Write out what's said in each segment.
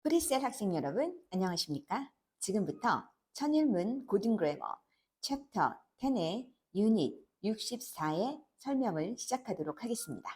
프리셀 학생 여러분, 안녕하십니까? 지금부터 천일문 고등 그래머 챕터 10의 유닛 64의 설명을 시작하도록 하겠습니다.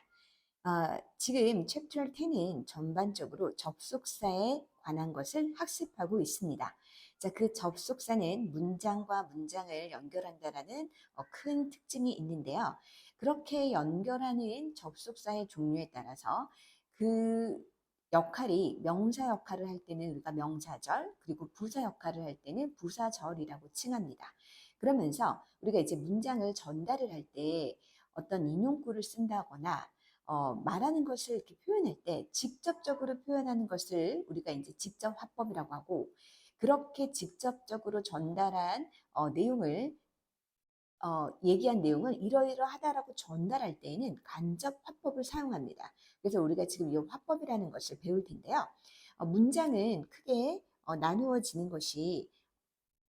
지금 챕터 10은 전반적으로 접속사에 관한 것을 학습하고 있습니다. 자, 그 접속사는 문장과 문장을 연결한다라는 큰 특징이 있는데요. 그렇게 연결하는 접속사의 종류에 따라서 그 역할이 명사 역할을 할 때는 우리가 명사절, 그리고 부사 역할을 할 때는 부사절이라고 칭합니다. 그러면서 우리가 이제 문장을 전달을 할 때 어떤 인용구를 쓴다거나 말하는 것을 이렇게 표현할 때 직접적으로 표현하는 것을 우리가 이제 직접 화법이라고 하고, 그렇게 직접적으로 전달한 내용을 얘기한 내용을 이러이러하다라고 전달할 때에는 간접 화법을 사용합니다. 그래서 우리가 지금 이 화법이라는 것을 배울 텐데요. 문장은 크게 나누어지는 것이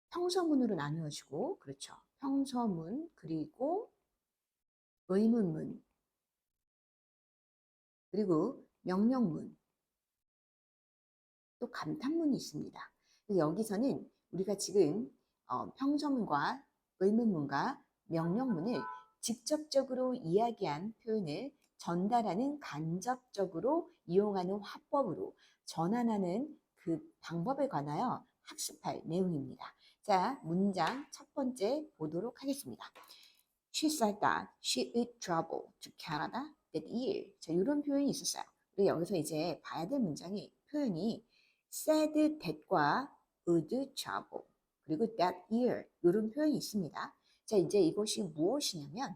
평서문으로 나누어지고, 그렇죠. 평서문, 그리고 의문문, 그리고 명령문, 또 감탄문이 있습니다. 그래서 여기서는 우리가 지금 평서문과 의문문과 명령문을 직접적으로 이야기한 표현을 전달하는 간접적으로 이용하는 화법으로 전환하는 그 방법에 관하여 학습할 내용입니다. 자, 문장 첫 번째 보도록 하겠습니다. She said that she would travel to Canada that year. 자, 이런 표현이 있었어요. 우리 여기서 이제 봐야 될 문장이 표현이 said that과 would travel, 그리고 that year, 이런 표현이 있습니다. 자, 이제 이것이 무엇이냐면,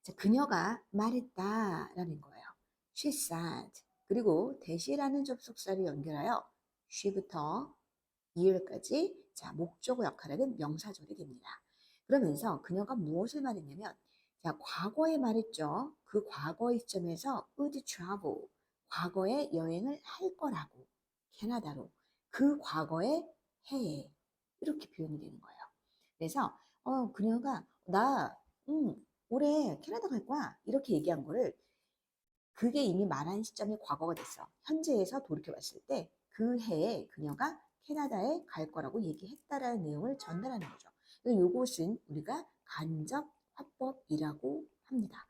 자, 그녀가 말했다라는 거예요. She said. 그리고 that이라는 접속사를 연결하여 she부터 year까지, 자, 목적어 역할하는 명사절이 됩니다. 그러면서 그녀가 무엇을 말했냐면, 자, 과거에 말했죠. 그 과거의 시점에서 would travel, 과거에 여행을 할 거라고, 캐나다로, 그 과거의 해에, 이렇게 표현이 되는 거예요. 그래서 그녀가 올해 캐나다 갈 거야, 이렇게 얘기한 거를, 그게 이미 말한 시점이 과거가 됐어. 현재에서 돌이켜 봤을 때 그 해에 그녀가 캐나다에 갈 거라고 얘기했다라는 내용을 전달하는 거죠. 그래서 이것은 우리가 간접 화법이라고 합니다.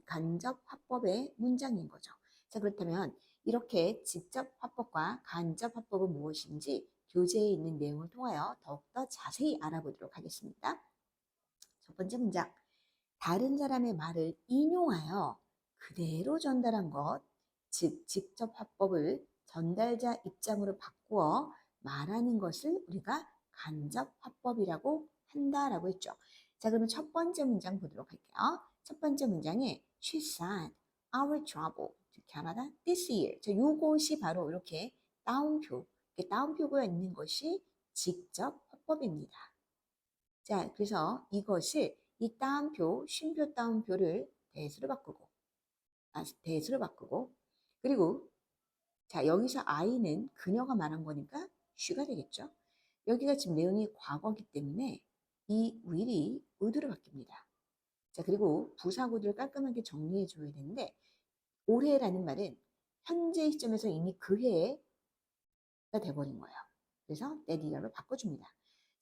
간접 화법의 문장인 거죠. 자, 그렇다면 이렇게 직접 화법과 간접 화법은 무엇인지 교재에 있는 내용을 통하여 더욱더 자세히 알아보도록 하겠습니다. 첫 번째 문장. 다른 사람의 말을 인용하여 그대로 전달한 것, 즉 직접 화법을 전달자 입장으로 바꾸어 말하는 것을 우리가 간접 화법이라고 한다라고 했죠. 자, 그러면 첫 번째 문장 보도록 할게요. 첫 번째 문장에 She said, I will travel to Canada this year. 자, 요것이 바로 이렇게 따옴표, 이렇게 따옴표가 있는 것이 직접 화법입니다. 자, 그래서 이것을 이 따옴표, 쉼표 따옴표를 대수로 바꾸고, 그리고 자, 여기서 I는 그녀가 말한 거니까 she가 되겠죠. 여기가 지금 내용이 과거기 때문에 이 will이 would로 바뀝니다. 자, 그리고 부사구들을 깔끔하게 정리해 줘야 되는데, 올해라는 말은 현재 시점에서 이미 그 해가 돼버린 거예요. 그래서 that year로 바꿔줍니다.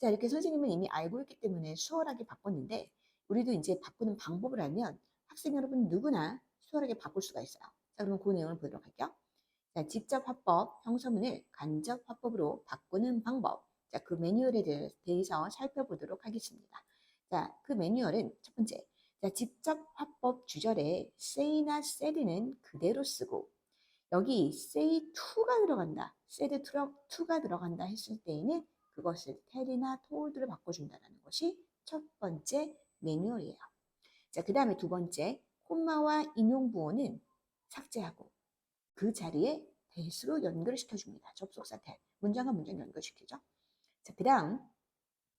자, 이렇게 선생님은 이미 알고 있기 때문에 수월하게 바꿨는데, 우리도 이제 바꾸는 방법을 알면 학생 여러분 누구나 수월하게 바꿀 수가 있어요. 자, 그럼 그 내용을 보도록 할게요. 자, 직접 화법, 형서문을 간접 화법으로 바꾸는 방법. 자, 그 매뉴얼에 대해서 살펴보도록 하겠습니다. 자, 그 매뉴얼은 첫 번째. 자, 직접 화법 주절에 say나 said는 그대로 쓰고, 여기 say to가 들어간다, said to가 들어간다 했을 때에는 그것을 tell이나 told로 바꿔준다는 것이 첫 번째 매뉴얼이에요. 자, 그 다음에 두 번째, 콤마와 인용부호는 삭제하고 그 자리에 대수로 연결시켜줍니다. 접속사 대, 문장과 문장 연결시키죠. 자, 그 다음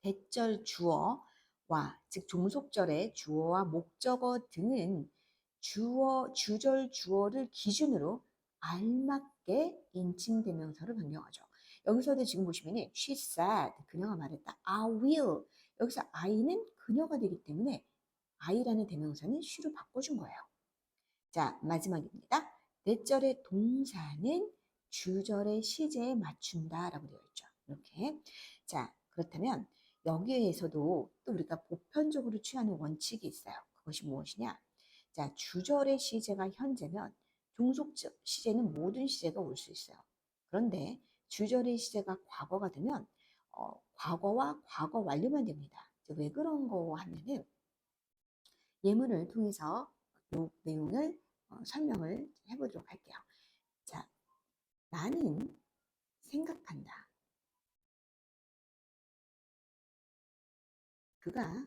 대절 주어와, 즉 종속절의 주어와 목적어 등은 주절 주어를 기준으로 알맞게 인칭대명사로 변경하죠. 여기서도 지금 보시면 she said, 그녀가 말했다. I will, 여기서 I는 그녀가 되기 때문에 I라는 대명사는 she로 바꿔준 거예요. 자, 마지막입니다. 대절의 동사는 주절의 시제에 맞춘다라고 되어 있죠. 이렇게. 자, 그렇다면 여기에서도 또 우리가 보편적으로 취하는 원칙이 있어요. 그것이 무엇이냐? 자, 주절의 시제가 현재면 종속 시제는 모든 시제가 올 수 있어요. 그런데 주절의 시제가 과거가 되면 과거와 과거 완료만 됩니다. 왜 그런 거 하면은 예문을 통해서 이 내용을 설명을 해보도록 할게요. 자, 나는 생각한다. 그가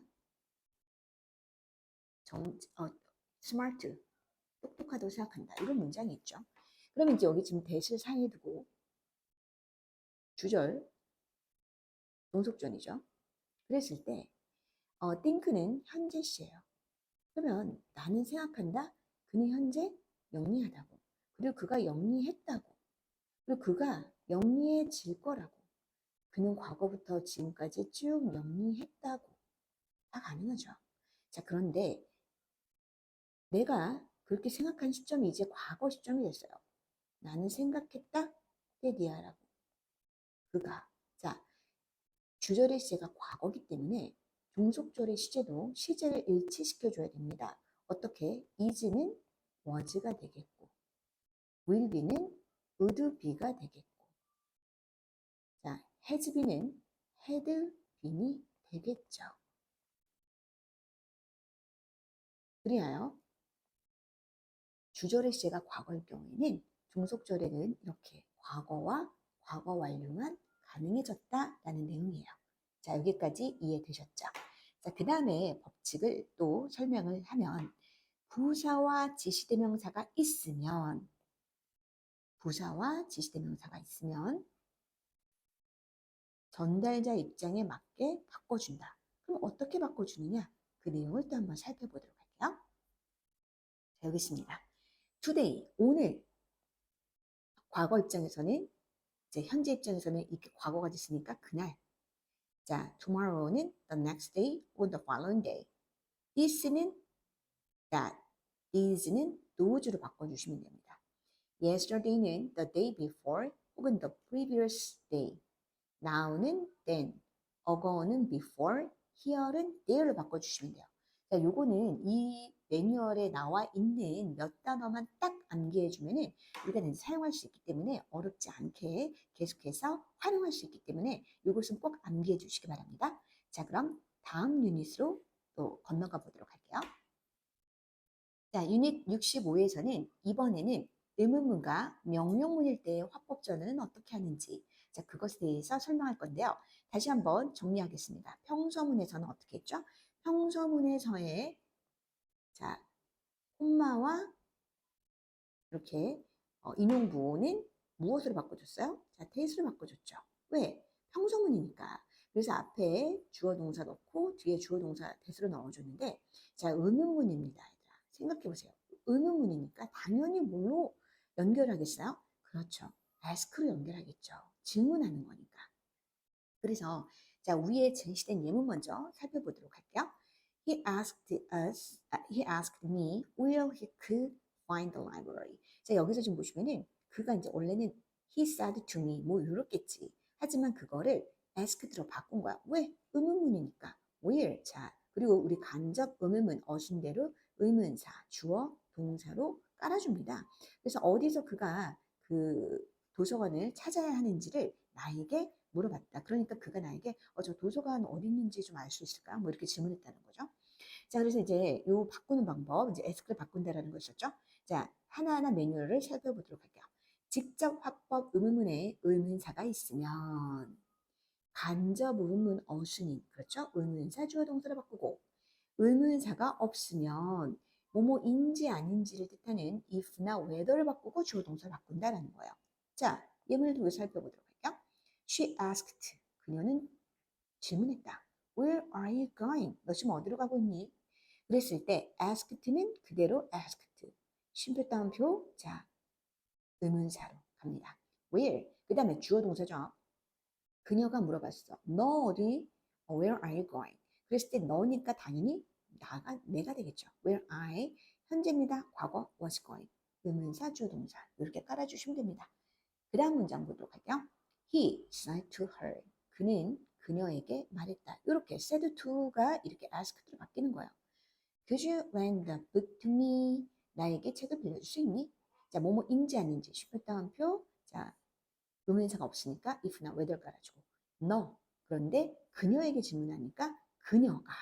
스마트, 똑똑하다고 생각한다. 이런 문장이 있죠. 그러면 이제 여기 지금 대시를 사이에 두고 주절, 종속전이죠. 그랬을 때 think는 현재 시예요. 그러면 나는 생각한다. 그는 현재 영리하다고. 그리고 그가 영리했다고. 그리고 그가 영리해질 거라고. 그는 과거부터 지금까지 쭉 영리했다고. 다 가능하죠. 자, 그런데 내가 그렇게 생각한 시점이 이제 과거 시점이 됐어요. 나는 생각했다. 때디아라고. 그가. 자, 주절의 시제가 과거기 때문에 종속절의 시제도 시제를 일치시켜줘야 됩니다. 어떻게? is는 was가 되겠고 will be는 would be가 되겠고 자, has be는 had been이 되겠죠. 그래야 주절의 시제가 과거일 경우에는 종속절에는 이렇게 과거와 과거 완료만 가능해졌다라는 내용이에요. 자, 여기까지 이해되셨죠? 자, 그 다음에 법칙을 또 설명을 하면 부사와 지시대명사가 있으면 부사와 지시대명사가 있으면 전달자 입장에 맞게 바꿔준다. 그럼 어떻게 바꿔주느냐? 그 내용을 또 한번 살펴보도록 할게요. 자, 여기 있습니다. today, 오늘. 과거 입장에서는 이제 현재 입장에서는 이렇게 과거가 됐으니까 그날. 자, tomorrow는 the next day or the following day. this는 that, these는 those로 바꿔주시면 됩니다. yesterday는 the day before 혹은 the previous day. now는 then, ago는 before, here는 there로 바꿔주시면 돼요. 자, 요거는 이 매뉴얼에 나와 있는 몇 단어만 딱 암기해주면은 우리가 사용할 수 있기 때문에 어렵지 않게 계속해서 활용할 수 있기 때문에 이것은 꼭 암기해 주시기 바랍니다. 자, 그럼 다음 유닛으로 또 건너가 보도록 할게요. 자, 유닛 65에서는 이번에는 의문문과 명령문일 때의 화법전은 어떻게 하는지 자, 그것에 대해서 설명할 건데요. 다시 한번 정리하겠습니다. 평서문에서는 어떻게 했죠? 평서문에서의 자, 콤마와 이렇게 인용부호는 무엇으로 바꿔줬어요? 자, 대수로 바꿔줬죠. 왜? 평서문이니까. 그래서 앞에 주어 동사 넣고 뒤에 주어 동사 대수로 넣어줬는데 자, 의문문입니다. 얘들아. 생각해보세요. 의문문이니까 당연히 뭘로 연결하겠어요? 그렇죠. ask로 연결하겠죠. 질문하는 거니까. 그래서 자, 위에 제시된 예문 먼저 살펴보도록 할게요. He asked me where he could find the library. 자, 여기서 좀 보시면은 그가 이제 원래는 he said to me 뭐 이렇겠지. 하지만 그거를 asked로 바꾼 거야. 왜? 의문문이니까. where. 자, 그리고 우리 간접 의문문 어순대로 의문사, 주어, 동사로 깔아줍니다. 그래서 어디서 그가 그 도서관을 찾아야 하는지를 나에게 물어봤다. 그러니까 그가 나에게 저 도서관 어디 있는지 좀 알 수 있을까? 뭐 이렇게 질문했다는 거죠. 자, 그래서 이제 요 바꾸는 방법, 이제 ask를 바꾼다라는 것이었죠. 자, 하나하나 매뉴얼을 살펴보도록 할게요. 직접 화법 의문문에 의문사가 있으면 간접 의문문 어순인, 그렇죠? 의문사 주어 동사를 바꾸고 의문사가 없으면 뭐뭐인지 아닌지를 뜻하는 if나 whether를 바꾸고 주어 동사를 바꾼다라는 거예요. 자, 예문을 통해 살펴보도록 할게요. She asked. 그녀는 질문했다. Where are you going? 너 지금 어디로 가고 있니? 그랬을 때 asked는 그대로 asked. 쉼표 따옴표. 자, 의문사로 갑니다. Where. 그 다음에 주어 동사죠. 그녀가 물어봤어. 너 어디? Where are you going? 그랬을 때 너니까 당연히 내가 되겠죠. Where I. 현재입니다. 과거 was going. 의문사 주어 동사. 이렇게 깔아주시면 됩니다. 그 다음 문장 보도록 할게요. He said to her. 그는 그녀에게 말했다. 이렇게 said to가 이렇게 asked로 바뀌는 거예요. Could you lend the book to me? 나에게 책을 빌려줄 수 있니? 자, 뭐뭐인지 아닌지 슈퍼 다운표. 자, 의문사가 없으니까 if나 whether 깔아주고 no. 그런데 그녀에게 질문하니까 그녀가.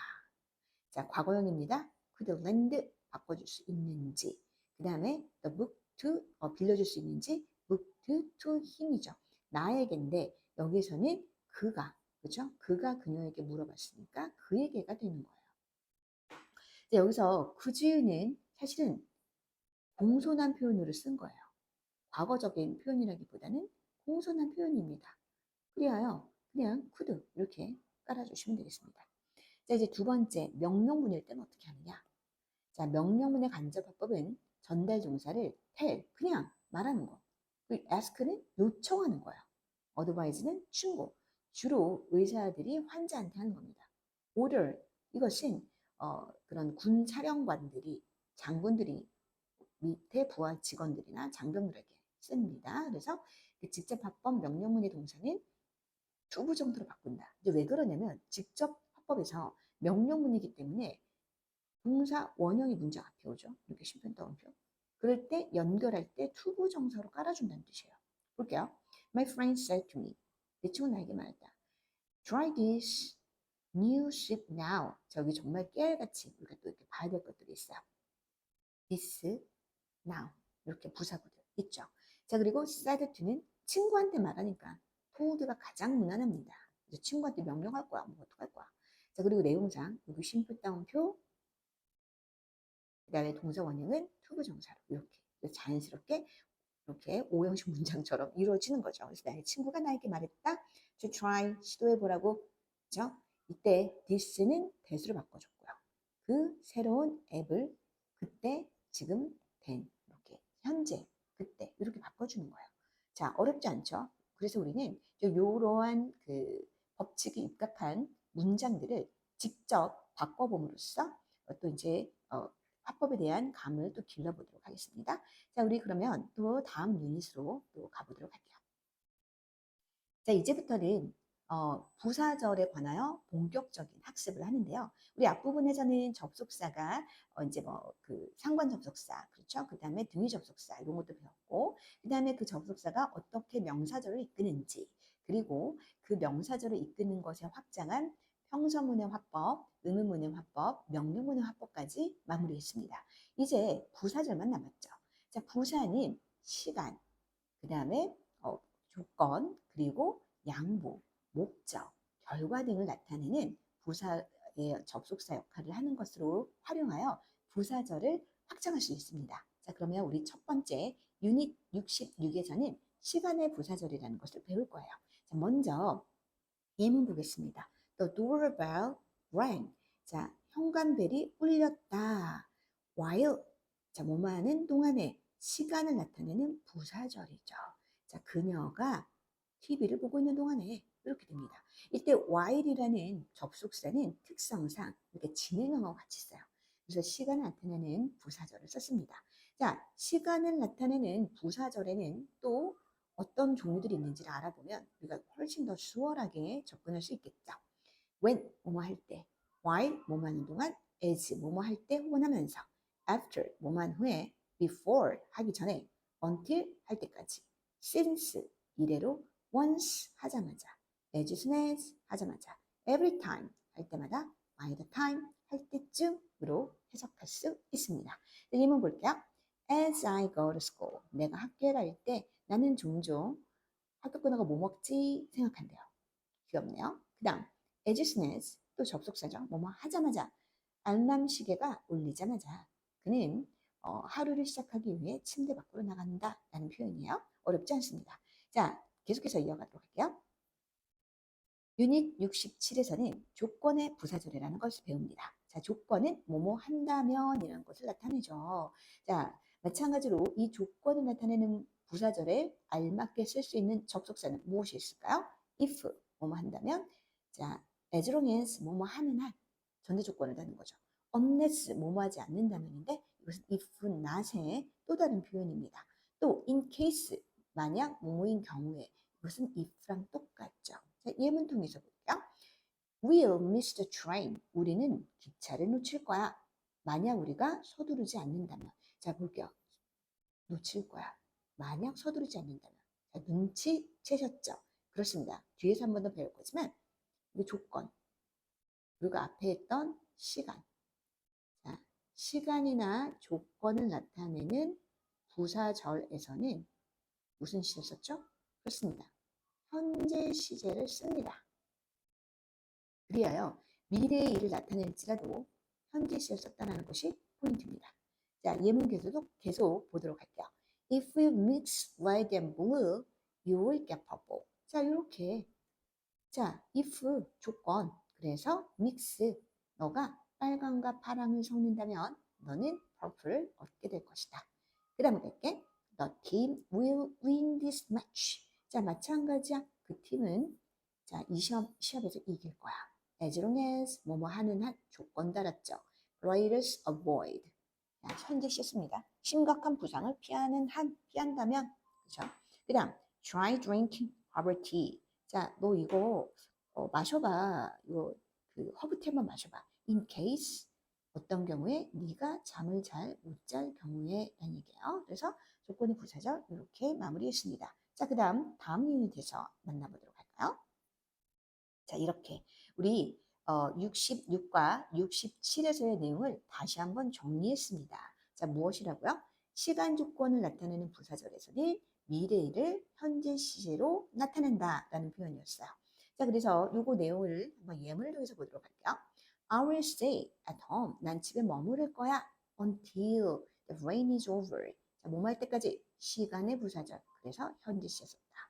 자, 과거형입니다. could lend 바꿔줄 수 있는지. 그 다음에 the book to 빌려줄 수 있는지 book to him이죠. 나에게인데 여기서는 그가 그죠? 그가 그녀에게 물어봤으니까 그에게가 되는 거예요. 자, 여기서 could는 사실은 공손한 표현으로 쓴 거예요. 과거적인 표현이라기보다는 공손한 표현입니다. 그래야 그냥 could 이렇게 깔아주시면 되겠습니다. 자, 이제 두 번째 명령문일 때는 어떻게 하느냐? 자, 명령문의 간접화법은 전달 동사를 tell 그냥 말하는 거. 그리고 ask는 요청하는 거야. advise는 충고. 주로 의사들이 환자한테 하는 겁니다. order 이것은 그런 군 사령관들이 장군들이 밑에 부하 직원들이나 장병들에게 씁니다. 그래서 그 직접 합법 명령문의 동사는 투부 정도로 바꾼다. 이제 왜 그러냐면 직접 합법에서 명령문이기 때문에 동사 원형이 문장 앞에 오죠. 이렇게 심편 따옴표. 그럴 때 연결할 때 투부 정사로 깔아준다는 뜻이에요. 볼게요. My friend said to me. 내 친구 나에게 말했다. Try this new ship now. 저기 정말 깨알같이 우리가 또 이렇게 봐야 될 것들이 있어요. This now. 이렇게 부사구들 있죠. 자, 그리고 said to는 친구한테 말하니까 told가 가장 무난합니다. 이제 친구한테 명령할 거야. 뭐 어떡할 거야. 자, 그리고 내용상 여기 심플 따옴표 그 다음에 동사 원형은 투부 정사로 이렇게 자연스럽게 이렇게 오형식 문장처럼 이루어지는 거죠. 그래서 나의 친구가 나에게 말했다. To try 시도해보라고. 그죠? 이때 this는 that으로 바꿔줬고요. 그 새로운 앱을 그때 지금 된 이렇게 현재 그때 이렇게 바꿔주는 거예요. 자, 어렵지 않죠? 그래서 우리는 이러한 그 법칙이 입각한 문장들을 직접 바꿔봄으로써 또 이제 화법에 대한 감을 또 길러보도록 하겠습니다. 자, 우리 그러면 또 다음 유닛으로 또 가보도록 할게요. 자, 이제부터는 부사절에 관하여 본격적인 학습을 하는데요. 우리 앞부분에서는 접속사가 이제 뭐 그 상관 접속사, 그렇죠? 그 다음에 등위 접속사 이런 것도 배웠고, 그 다음에 그 접속사가 어떻게 명사절을 이끄는지, 그리고 그 명사절을 이끄는 것에 확장한 평서문의 화법, 의문문의 화법, 명령문의 화법까지 마무리했습니다. 이제 부사절만 남았죠. 자, 부사는 시간, 그 다음에 조건, 그리고 양보, 목적, 결과 등을 나타내는 부사의 접속사 역할을 하는 것으로 활용하여 부사절을 확장할 수 있습니다. 자, 그러면 우리 첫 번째 유닛 66에서는 시간의 부사절이라는 것을 배울 거예요. 자, 먼저 예문 보겠습니다. The doorbell rang. 자, 현관벨이 울렸다. While. 자, 뭐뭐 하는 동안에 시간을 나타내는 부사절이죠. 자, 그녀가 TV를 보고 있는 동안에 이렇게 됩니다. 이때 while이라는 접속사는 특성상 이렇게 진행형하고 같이 써요. 그래서 시간을 나타내는 부사절을 썼습니다. 자, 시간을 나타내는 부사절에는 또 어떤 종류들이 있는지를 알아보면 우리가 훨씬 더 수월하게 접근할 수 있겠죠. when 뭐뭐 할 때, while 뭐뭐 하는 동안, as 뭐뭐 할 때 혹은 하면서, after 뭐뭐 한 후에, before 하기 전에, until 할 때까지, since 이래로, once 하자마자, as soon as 하자마자, every time 할 때마다, by the time 할 때쯤으로 해석할 수 있습니다. 예문 볼게요. As I go to school, 내가 학교에 갈 때 나는 종종 학교 끝나고 뭐 먹지 생각한대요. 귀엽네요. 그 다음 as soon as 또 접속사죠. 뭐뭐 하자마자 알람 시계가 울리자마자 그는 하루를 시작하기 위해 침대 밖으로 나간다 라는 표현이에요. 어렵지 않습니다. 자, 계속해서 이어가도록 할게요. 유닛 67에서는 조건의 부사절이라는 것을 배웁니다. 자, 조건은 뭐뭐 한다면 이라는 것을 나타내죠. 자, 마찬가지로 이 조건을 나타내는 부사절에 알맞게 쓸 수 있는 접속사는 무엇이 있을까요? if 뭐뭐 한다면, 자, as long as 뭐뭐 하는 한 전제 조건을 다는 거죠. unless 뭐뭐 하지 않는다면인데 이것은 if not의 또 다른 표현입니다. 또 in case 만약 뭐뭐인 경우에 이것은 if랑 똑같죠. 자, 예문 통해서 볼게요. We'll miss the train. 우리는 기차를 놓칠 거야. 만약 우리가 서두르지 않는다면. 자, 볼게요. 놓칠 거야. 만약 서두르지 않는다면. 자, 눈치채셨죠? 그렇습니다. 뒤에서 한 번 더 배울 거지만 이 조건, 그리고 앞에 했던 시간. 자, 시간이나 조건을 나타내는 부사절에서는 무슨 시를 썼죠? 그렇습니다. 현재 시제를 씁니다. 그리하여 미래의 일을 나타낼지라도 현재 시를 썼다는 것이 포인트입니다. 자, 예문 계속 보도록 할게요. If you mix red and blue, you will get purple. 자, 이렇게. 자, if 조건. 그래서 mix 너가 빨강과 파랑을 섞는다면 너는 purple을 얻게 될 것이다. 그 다음에 볼게. The team will win this match. 자, 마찬가지야. 그 팀은 자, 이 시합에서 이길 거야. As long as 뭐뭐 하는 한 조건 달았죠. Greatest avoid. 자, 현재 시였습니다. 심각한 부상을 피한다면 그렇죠. 그다음 try drinking herbal tea. 자, 너 이거 마셔봐. 이거 그 허브티만 마셔봐. In case 어떤 경우에 네가 잠을 잘 못 잘 경우에 라는 얘기예요. 그래서 조건의 부사절 이렇게 마무리했습니다. 자, 다음 유닛에서 만나보도록 할까요? 자, 이렇게 우리 66과 67에서의 내용을 다시 한번 정리했습니다. 자, 무엇이라고요? 시간 조건을 나타내는 부사절에서는 미래를 현재 시제로 나타낸다라는 표현이었어요. 자, 그래서 요거 내용을 한번 예문을 통해서 보도록 할게요. I will stay at home. 난 집에 머무를 거야. Until the rain is over. 자, 뭐뭐 할 때까지 시간의 부사절. 그래서 현재 시제 썼다.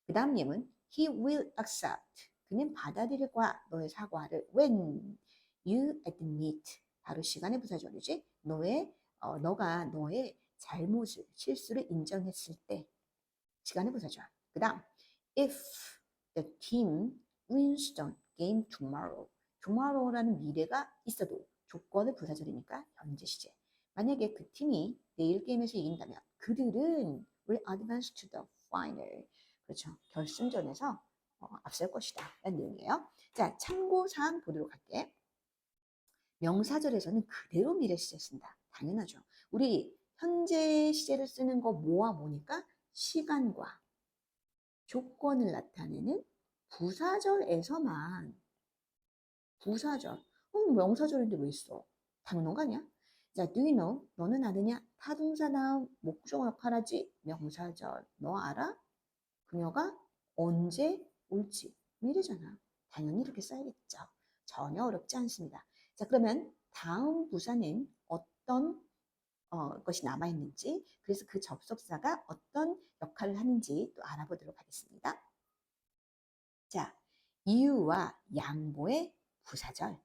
그 다음 예문 He will accept. 그는 받아들일 거야. 너의 사과를. When you admit. 바로 시간의 부사절이지. 너가 너의 잘못을, 실수를 인정했을 때 시간의 부사절. 그 다음 If the team wins the game tomorrow. tomorrow라는 미래가 있어도 조건의 부사절이니까 현재 시제. 만약에 그 팀이 내일 게임에서 이긴다면 그들은 will advance to the final. 그렇죠. 결승전에서 앞설 것이다. 라는 내용이에요. 자, 참고사항 보도록 할게. 명사절에서는 그대로 미래 시제 쓴다. 당연하죠. 우리 현재 시제를 쓰는 거 뭐와 뭐니까 시간과 조건을 나타내는 부사절에서만. 부사절. 명사절인데 왜 써? 당연한 거 아니야? 자, do you know? 너는 아느냐? 타동사 다음 목적 역할하지. 명사절. 너 알아? 그녀가 언제 올지. 미래잖아. 당연히 이렇게 써야겠죠. 전혀 어렵지 않습니다. 자, 그러면 다음 부사는 어떤 것이 남아있는지, 그래서 그 접속사가 어떤 역할을 하는지 또 알아보도록 하겠습니다. 자, 이유와 양보의 부사절.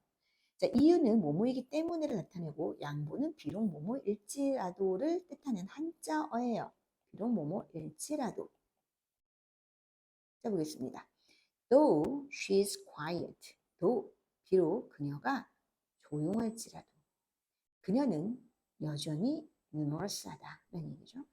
자, 이유는 뭐뭐이기 때문에를 나타내고 양보는 비록 뭐뭐일지라도를 뜻하는 한자어예요. 비록 뭐뭐일지라도. 자, 보겠습니다. Though she is quiet. though 비록 그녀가 조용할지라도 그녀는 여전히 유머러스하다 라는 얘기죠.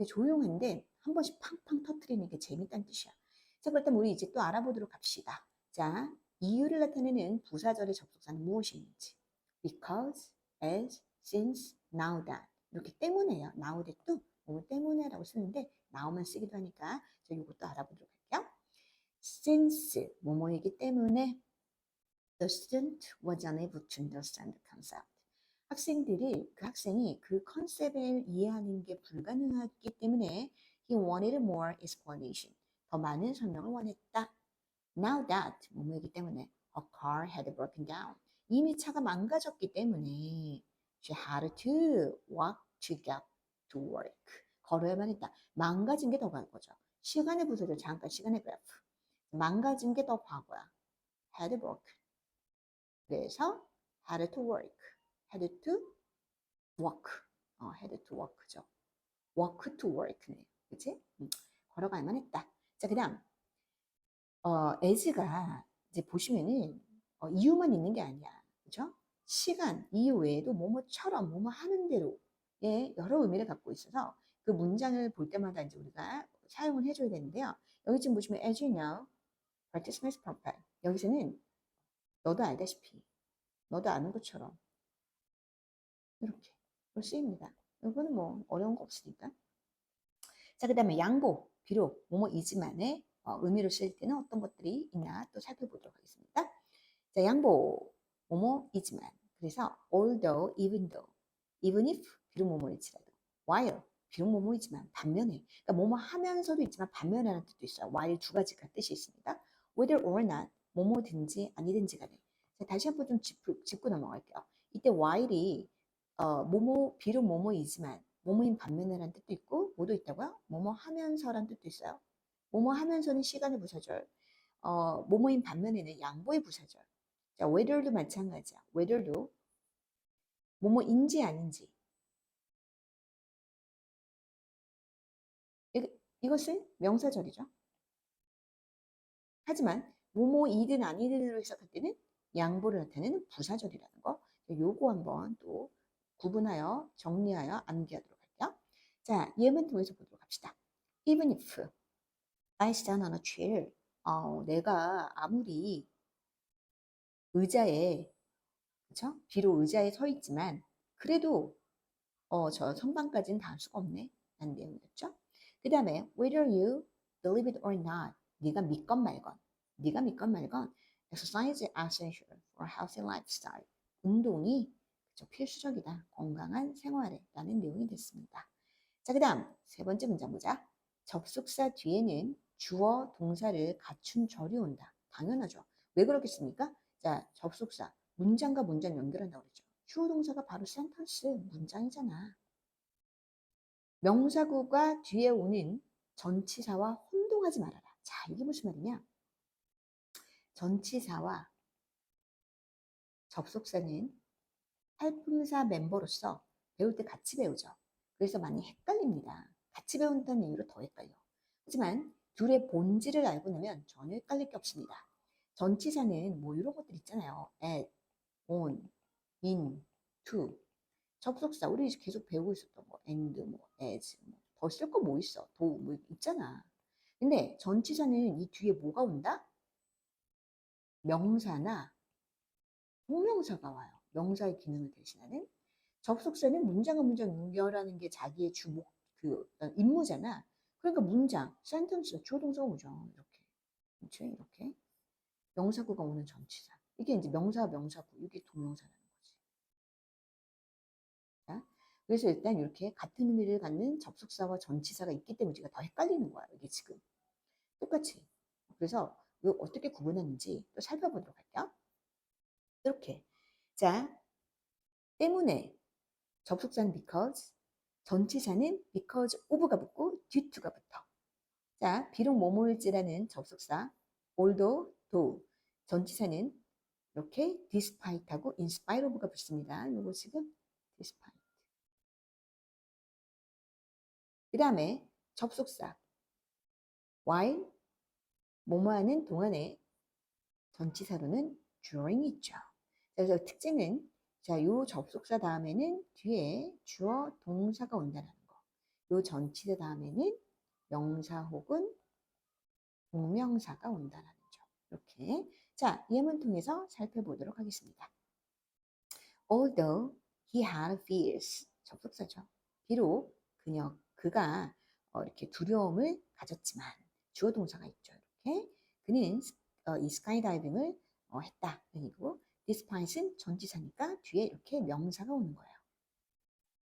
조용한데 한 번씩 팡팡 터트리는 게 재밌다는 뜻이야. 자, 그렇다면 우리 이제 또 알아보도록 합시다. 자, 이유를 나타내는 부사절의 접속사는 무엇인지. Because, as, since, now that. 이렇게 때문에요. now that도 뭐 때문에라고 쓰는데 now만 쓰기도 하니까 저 이것도 알아보도록 할게요. Since, 뭐뭐이기 때문에 the student was unable to understand the concept. 그 학생이 그 컨셉을 이해하는 게 불가능하기 때문에 he wanted more explanation. 더 많은 설명을 원했다. Now that 뭐뭐이기 때문에 a car had broken down. 이미 차가 망가졌기 때문에 she had to walk to get to work. 걸어야만 했다. 망가진 게 더 과거죠. 시간의 부서죠. 잠깐 시간의 그래프. 망가진 게 더 과거야. had broken. 그래서 had to work. had to walk. had to work죠. walk to work네. 그치? 걸어가야만 했다. 자, 그 다음 as가 이제 보시면은 이유만 있는 게 아니야. 그죠? 시간, 이유 외에도 뭐뭐처럼 뭐뭐 하는 대로 예, 여러 의미를 갖고 있어서 그 문장을 볼 때마다 이제 우리가 사용을 해줘야 되는데요. 여기 지금 보시면 as you know, practice makes perfect. 여기서는 너도 알다시피, 너도 아는 것처럼 이렇게 쓰입니다. 이거는 뭐 어려운 거 없으니까. 자, 그 다음에 양보, 비록 뭐뭐이지만의 의미로 쓸 때는 어떤 것들이 있나 또 살펴보도록 하겠습니다. 자, 양보, 뭐뭐이지만. 그래서 although, even though, even if, 비록 뭐뭐일지라도, while, 비록 뭐뭐이지만, 반면에, 그러니까 뭐뭐 하면서도 있지만 반면이라는 뜻도 있어요. while 두 가지가 뜻이 있습니다. whether or not, 뭐뭐든지 아니든지 간에. 자, 다시 한번 좀 짚고 넘어갈게요. 이때 while이 뭐뭐, 비록 뭐뭐이지만, 뭐뭐인 반면에라는 뜻도 있고, 뭐도 있다고요? 뭐뭐 하면서라는 뜻도 있어요. 뭐뭐 하면서는 시간의 부사절, 뭐뭐인 반면에는 양보의 부사절. 자, whether도 마찬가지야. whether도 뭐뭐인지 아닌지. 이것은 명사절이죠. 하지만 뭐뭐이든 아니든으로 해석할 때는 양보를 나타내는 부사절이라는 거. 요거 한번 또 구분하여 정리하여 암기하도록 할게요. 자, 예문 통해서 보도록 합시다. Even if I stand on a chair. 내가 아무리 의자에, 그쵸? 비록 의자에 서 있지만 그래도 저 선반까지는 닿을 수가 없네 라는 내용이었죠. 그 다음에 whether you believe it or not, 네가 믿건 말건 exercise is essential for healthy lifestyle. 운동이 필수적이다, 건강한 생활에 라는 내용이 됐습니다. 자, 그 다음 세 번째 문장 보자. 접속사 뒤에는 주어 동사를 갖춘 절이 온다. 당연하죠. 왜 그렇겠습니까? 자, 접속사 문장과 문장 연결한다고 그랬죠. 주어 동사가 바로 센텐스 문장이잖아. 명사구가 뒤에 오는 전치사와 혼동하지 말아라. 자, 이게 무슨 말이냐? 전치사와 접속사는 탈품사 멤버로서 배울 때 같이 배우죠. 그래서 많이 헷갈립니다. 같이 배운다는 이유로 더 헷갈려. 하지만 둘의 본질을 알고 나면 전혀 헷갈릴 게 없습니다. 전치사는 뭐 이런 것들 있잖아요. at, on, in, to. 접속사 우리 계속 배우고 있었던 거 and, 뭐 as, 더 쓸 거 뭐 있어? 도 뭐 있잖아. 근데 전치사는 이 뒤에 뭐가 온다? 명사나 동명사가 와요. 명사의 기능을 대신하는. 접속사는 문장과 문장 연결하는 게 자기의 주목 임무잖아. 그러니까 문장, 센텐스, 주어 동사가 오죠. 이렇게. 그렇죠? 이렇게. 명사구가 오는 전치사. 이게 이제 명사구, 이게 동명사라는 거지. 자, 그래서 일단 이렇게 같은 의미를 갖는 접속사와 전치사가 있기 때문에 우리가 더 헷갈리는 거야. 이게 지금. 똑같이. 그래서 어떻게 구분하는지 또 살펴보도록 할게요. 이렇게. 자, 때문에 접속사는 because, 전치사는 because of가 붙고 due to가 붙어. 자, 비록 뭐뭐일지라는 접속사 although, though, 전치사는 이렇게 despite하고 in spite of가 붙습니다. 요거 지금 despite. 그 다음에 접속사 while, 뭐뭐하는 동안에 전치사로는 during 있죠. 그래서 특징은 자, 요 접속사 다음에는 뒤에 주어 동사가 온다는 거. 요 전치사 다음에는 명사 혹은 동명사가 온다는 점. 이렇게. 자, 예문 통해서 살펴보도록 하겠습니다. Although he had fears. 접속사죠. 비록 그가 이렇게 두려움을 가졌지만 주어 동사가 있죠. 이렇게. 그는 이 스카이다이빙을 했다. 그리고 despite는 전치사니까 뒤에 이렇게 명사가 오는 거예요.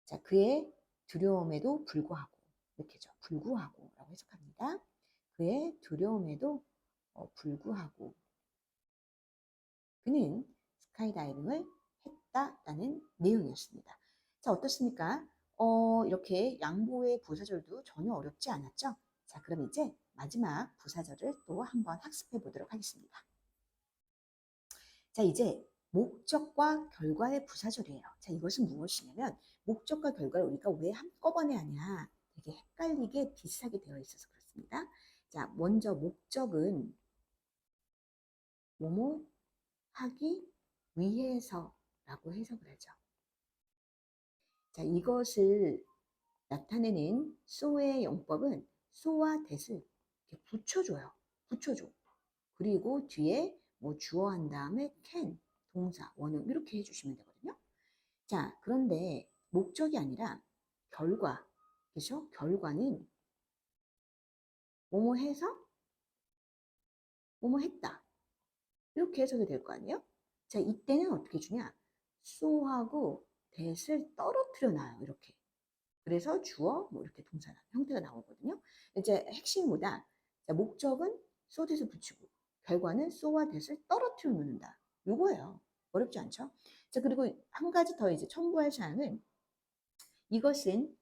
자, 그의 두려움에도 불구하고 이렇게죠. 불구하고라고 해석합니다. 그의 두려움에도 불구하고 그는 스카이다이빙을 했다라는 내용이었습니다. 자, 어떻습니까? 이렇게 양보의 부사절도 전혀 어렵지 않았죠? 자, 그럼 이제 마지막 부사절을 또 한번 학습해 보도록 하겠습니다. 자, 이제 목적과 결과의 부사절이에요. 자, 이것은 무엇이냐면 목적과 결과를 우리가 왜 한꺼번에 하냐, 되게 헷갈리게 비슷하게 되어 있어서 그렇습니다. 자, 먼저 목적은 뭐뭐 하기 위해서라고 해석을 하죠. 자, 이것을 나타내는 so의 용법은 so와 that을 이렇게 붙여줘요. 붙여줘. 그리고 뒤에 뭐 주어 한 다음에 can, 동사, 원형 이렇게 해주시면 되거든요. 자, 그런데 목적이 아니라 결과, 그렇죠? 결과는 뭐뭐 해서 뭐뭐 했다. 이렇게 해석이 될 거 아니에요? 자, 이때는 어떻게 주냐? so하고 that을 떨어뜨려 놔요. 이렇게. 그래서 주어, 뭐 이렇게 동사 형태가 나오거든요. 이제 핵심보다 자, 목적은 so that을 붙이고 결과는 so와 that을 떨어뜨려 놓는다. 요거예요. 어렵지 않죠? 자, 그리고 한 가지 더 이제 첨부할 사항은 이것은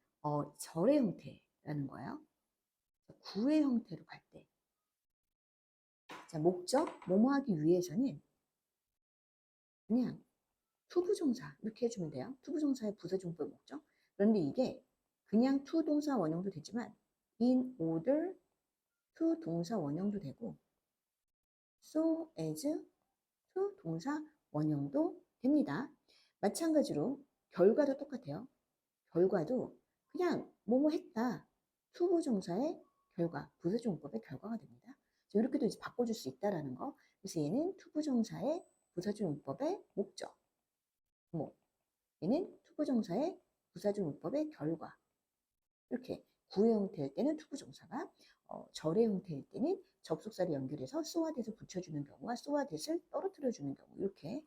절의 형태라는 거예요. 구의 형태로 갈 때. 자, 목적, 뭐뭐 하기 위해서는 그냥 투부정사 이렇게 해주면 돼요. 투부정사의 부사중법 목적. 그런데 이게 그냥 투 동사 원형도 되지만 in order to 동사 원형도 되고 so as to 동사 원형도 됩니다. 마찬가지로 결과도 똑같아요. 결과도 그냥 뭐뭐 했다. 투부정사의 결과, 부사주문법의 결과가 됩니다. 이렇게도 이제 바꿔줄 수 있다라는 거. 그래서 얘는 투부정사의 부사주문법의 목적. 뭐 얘는 투부정사의 부사주문법의 결과. 이렇게 구의 형태일 때는 투부정사가 절의 형태일 때는 접속사를 연결해서 so와 that을 붙여주는 경우와 so와 that을 떨어뜨려주는 경우 이렇게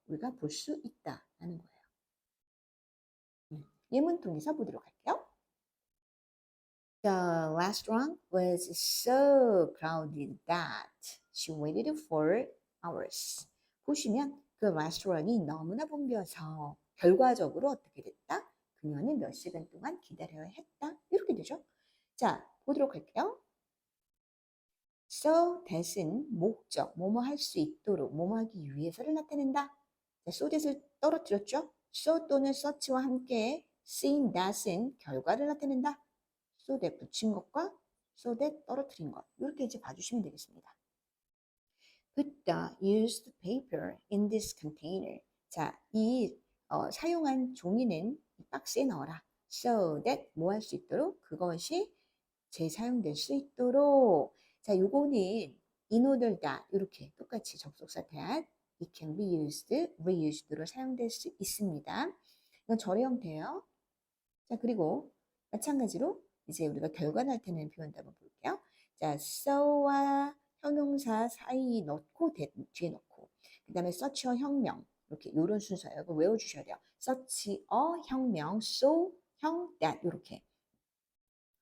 우리가 볼 수 있다라는 거예요. 예문 통해서 보도록 할게요. The restaurant was so crowded that she waited for hours. 보시면 그 레스토랑이 너무나 붐벼서 결과적으로 어떻게 됐다? 그녀는 몇 시간 동안 기다려야 했다. 이렇게 되죠. 자, 보도록 할게요. So that은 목적, 뭐뭐 할 수 있도록, 뭐뭐 하기 위해서를 나타낸다. 자, so that을 떨어뜨렸죠. so 또는 such와 함께 seen that은 결과를 나타낸다. so that 붙인 것과 so that 떨어뜨린 것. 이렇게 이제 봐주시면 되겠습니다. Put the used paper in this container. 자, 이 사용한 종이는 이 박스에 넣어라. So that 뭐 할 수 있도록 그것이 재사용될 수 있도록. 자, 요거는 in order다. 이렇게 똑같이 접속사 대한 it can be used, reused로 사용될 수 있습니다. 이건 절의 형태예요. 자, 그리고 마찬가지로 이제 우리가 결과 나타내는 표현도 한번 볼게요. 자, so와 형용사 사이 넣고 뒤에 넣고 그 다음에 such와 혁명 이렇게 이런 순서예요. 이거 외워주셔야 돼요. such a 혁명, so 형 that 이렇게.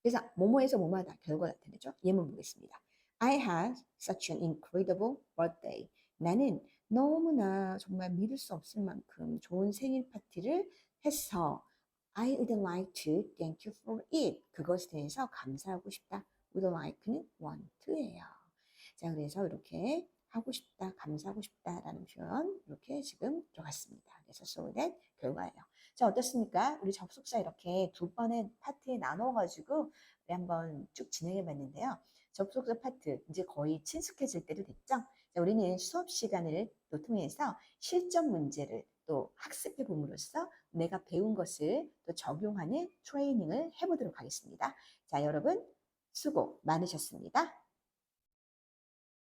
그래서 뭐뭐에서 뭐뭐하다 결과 나타내죠. 예문 보겠습니다. I had such an incredible birthday. 나는 너무나 정말 믿을 수 없을 만큼 좋은 생일 파티를 해서 I would like to thank you for it. 그것에 대해서 감사하고 싶다. would like는 want예요. 자, 그래서 이렇게 하고 싶다, 감사하고 싶다라는 표현 이렇게 지금 들어갔습니다. 그래서 so that 결과예요. 자, 어떻습니까? 우리 접속사 이렇게 두 번의 파트에 나눠가지고 우리 한번 쭉 진행해 봤는데요. 접속사 파트 이제 거의 친숙해질 때도 됐죠? 자, 우리는 수업 시간을 또 통해서 실전 문제를 또 학습해 봄으로써 내가 배운 것을 또 적용하는 트레이닝을 해보도록 하겠습니다. 자, 여러분 수고 많으셨습니다.